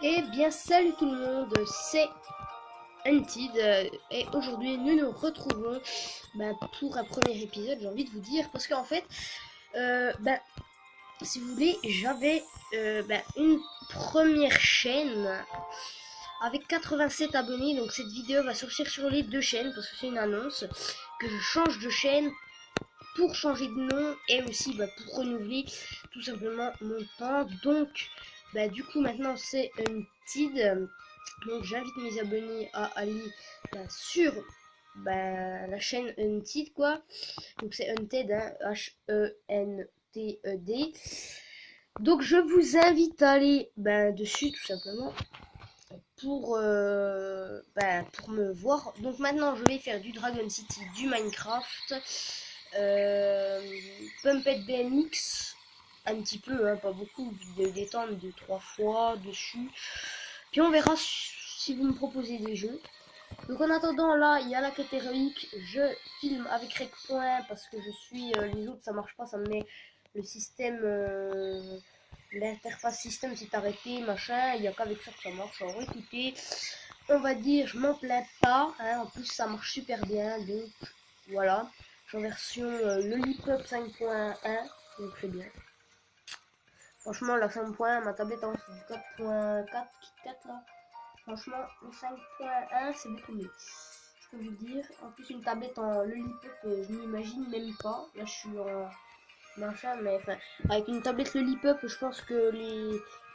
Eh bien, salut tout le monde, c'est Unted et aujourd'hui nous nous retrouvons pour un premier épisode, j'ai envie de vous dire, parce qu'en fait, si vous voulez, j'avais une première chaîne avec 87 abonnés, donc cette vidéo va sortir sur les deux chaînes parce que c'est une annonce que je change de chaîne pour changer de nom et aussi pour renouveler tout simplement mon temps. Donc du coup maintenant c'est Unted. Donc j'invite mes abonnés à aller sur la chaîne Unted quoi. Donc c'est Unted, hein, H-E-N-T-E-D. Donc je vous invite à aller dessus tout simplement pour me voir. Donc maintenant je vais faire du Dragon City, du Minecraft, Pumped BMX, un petit peu, hein, pas beaucoup, de détendre 2-3 fois dessus. Puis on verra si vous me proposez des jeux. Donc en attendant, là, il y a la quête héroïque. Je filme avec Recpoint parce que je suis... les autres, ça marche pas, ça me met le système... l'interface système s'est arrêté, machin. Il n'y a qu'avec ça que ça marche. Alors écoutez, on va dire, je m'en plains pas. Hein, en plus, ça marche super bien. Donc voilà. Je suis en version Lollipop 5.1. Donc c'est bien. Franchement, la 5.1, ma tablette en 4.4, KitKat là. Franchement, le 5.1, c'est beaucoup mieux. Je peux vous dire. En plus, une tablette en Lollipop, je m'imagine même pas. Là, je suis en machin, mais enfin, avec une tablette Lollipop, je pense que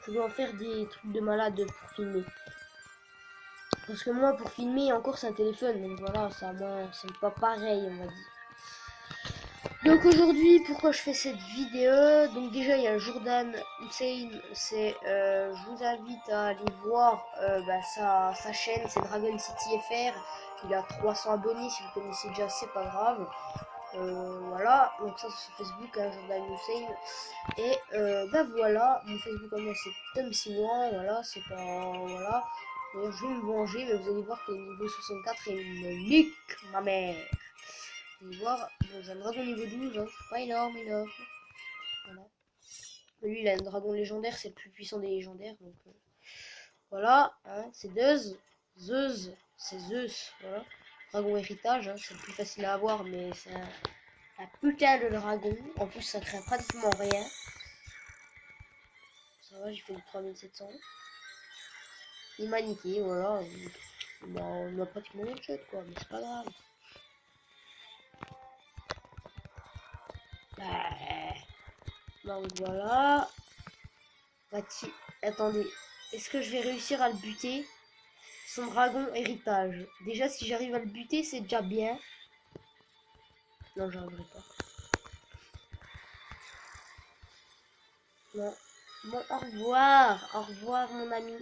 je dois faire des trucs de malade pour filmer. Parce que moi, pour filmer, encore, c'est un téléphone. Donc voilà, ça, moi, c'est pas pareil, on va dire. Donc aujourd'hui, pourquoi je fais cette vidéo? Donc déjà, il y a Jordan Hussein, je vous invite à aller voir sa chaîne, c'est Dragon City FR. Il a 300 abonnés, si vous connaissez déjà, c'est pas grave. Voilà, donc ça c'est sur Facebook, hein, Jordan Hussein. Et voilà, mon Facebook à moi c'est Tom Simon, voilà, c'est pas... Voilà. D'ailleurs, je vais me venger, mais vous allez voir que niveau 64, il me nique ma mère. Vous allez voir, bon, j'ai un dragon niveau 12, hein, c'est pas énorme. Voilà. Lui, il a un dragon légendaire, c'est le plus puissant des légendaires. Donc voilà, hein, c'est Zeus, c'est Zeus, voilà. Dragon héritage, hein, c'est le plus facile à avoir, mais c'est un putain de dragon. En plus, ça craint pratiquement rien. Ça va, j'ai fait du 3700. Humanité, voilà. On a pratiquement one shot, quoi, mais c'est pas grave. Donc voilà. Attendez, est-ce que je vais réussir à le buter? Son dragon héritage. Déjà, si j'arrive à le buter, c'est déjà bien. Non, j'arriverai pas. Non. Bon, au revoir. Au revoir, mon ami.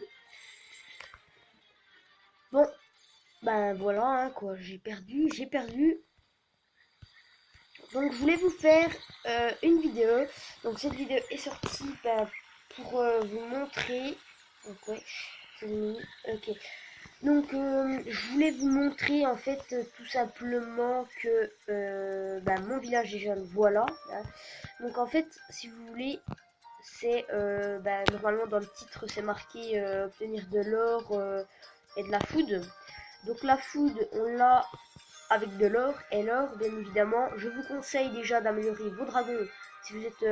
Bon, voilà, hein, quoi. J'ai perdu. Donc, je voulais vous faire une vidéo. Donc, cette vidéo est sortie pour vous montrer. Donc, ouais, c'est mini. Ok. Donc, je voulais vous montrer en fait tout simplement que mon village est jeune, voilà. Hein. Donc, en fait, si vous voulez, c'est normalement dans le titre, c'est marqué obtenir de l'or et de la food. Donc, la food, on l'a avec de l'or et l'or, bien évidemment. Je vous conseille déjà d'améliorer vos dragons si vous êtes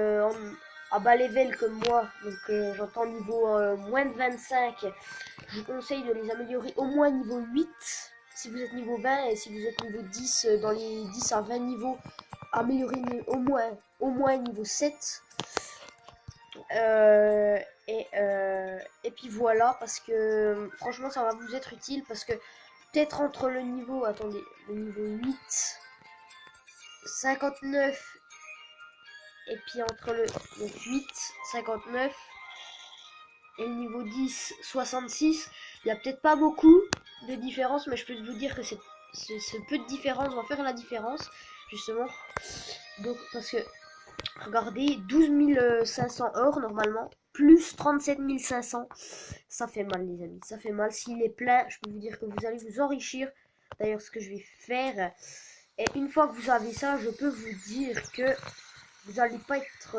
à bas level comme moi, donc j'entends niveau moins de 25. Je vous conseille de les améliorer au moins niveau 8 si vous êtes niveau 20, et si vous êtes niveau 10, dans les 10 à 20 niveaux, améliorer au moins niveau 7. Et puis voilà, parce que franchement ça va vous être utile, parce que peut-être entre le niveau, attendez, le niveau 8, 59, et puis entre le donc 8, 59 et le niveau 10, 66, il n'y a peut-être pas beaucoup de différence, mais je peux vous dire que ce peu de différence va faire la différence, justement. Donc, parce que, regardez, 12 500 or normalement, plus 37 500, ça fait mal, les amis, ça fait mal. S'il est plein, je peux vous dire que vous allez vous enrichir. D'ailleurs, ce que je vais faire, et une fois que vous avez ça, je peux vous dire que vous allez pas être,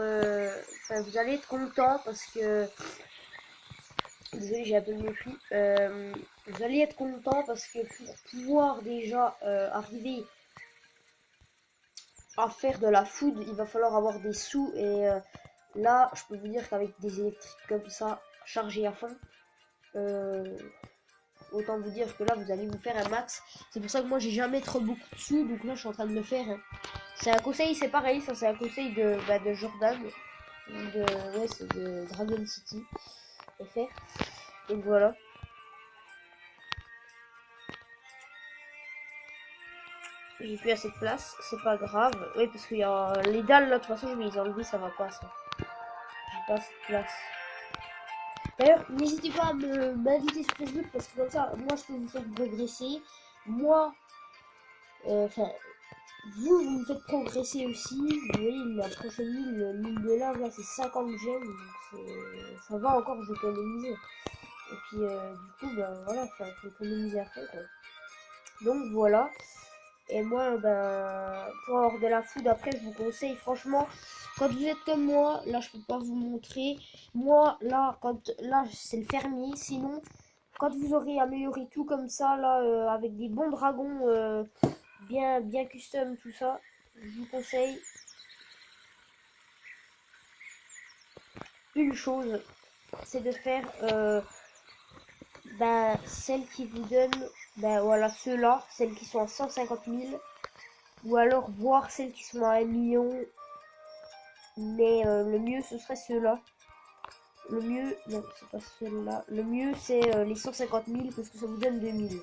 vous allez être content, parce que Désolé, j'ai un peu le mépris. Vous allez être content parce que pour pouvoir déjà arriver à faire de la food, il va falloir avoir des sous. Et là, je peux vous dire qu'avec des électriques comme ça, chargés à fond, euh, autant vous dire que là, vous allez vous faire un max. C'est pour ça que moi, j'ai jamais trop beaucoup de sous. Donc là, je suis en train de le faire, hein. C'est un conseil, c'est pareil. Ça, c'est un conseil de Jordan. Ouais, c'est de Dragon City FR. Donc voilà. J'ai plus assez de place, c'est pas grave. Oui, parce qu'il y a les dalles là, de toute façon, je vais les enlever, ça va pas ça. J'ai pas assez de place. D'ailleurs, n'hésitez pas à m'inviter sur Facebook parce que comme ça, moi je peux vous faire progresser. Moi, enfin, vous me faites progresser aussi. Vous voyez, la prochaine mine de lave là, c'est 50 gemmes. Donc ça va encore, je vais économiser. Et puis, du coup, ben voilà, faut économiser à fond quoi. Donc voilà. Et moi, ben, pour avoir de la food, après, je vous conseille, franchement, quand vous êtes comme moi, là, je peux pas vous montrer. Moi, là, là, c'est le fermier. Sinon, quand vous aurez amélioré tout comme ça, là, avec des bons dragons, bien custom, tout ça, je vous conseille une chose, c'est de faire, ben, celles qui vous donnent, ben, voilà, ceux-là, celles qui sont à 150 000. Ou alors voir celles qui sont à 1 million. Mais le mieux ce serait ceux-là. Le mieux, non, c'est pas ceux-là. Le mieux c'est les 150 000 parce que ça vous donne 2000.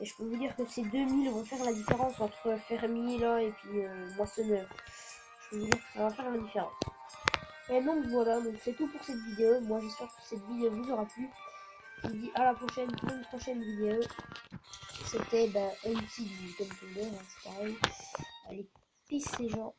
Et je peux vous dire que ces 2000 vont faire la différence entre fermier là et puis moissonneur. Je peux vous dire que ça va faire la différence. Et donc voilà, donc c'est tout pour cette vidéo. Moi j'espère que cette vidéo vous aura plu. Je vous dis à la prochaine pour une prochaine vidéo. C'était un petit comme tout le monde, hein, c'est pareil. Allez, peace les gens.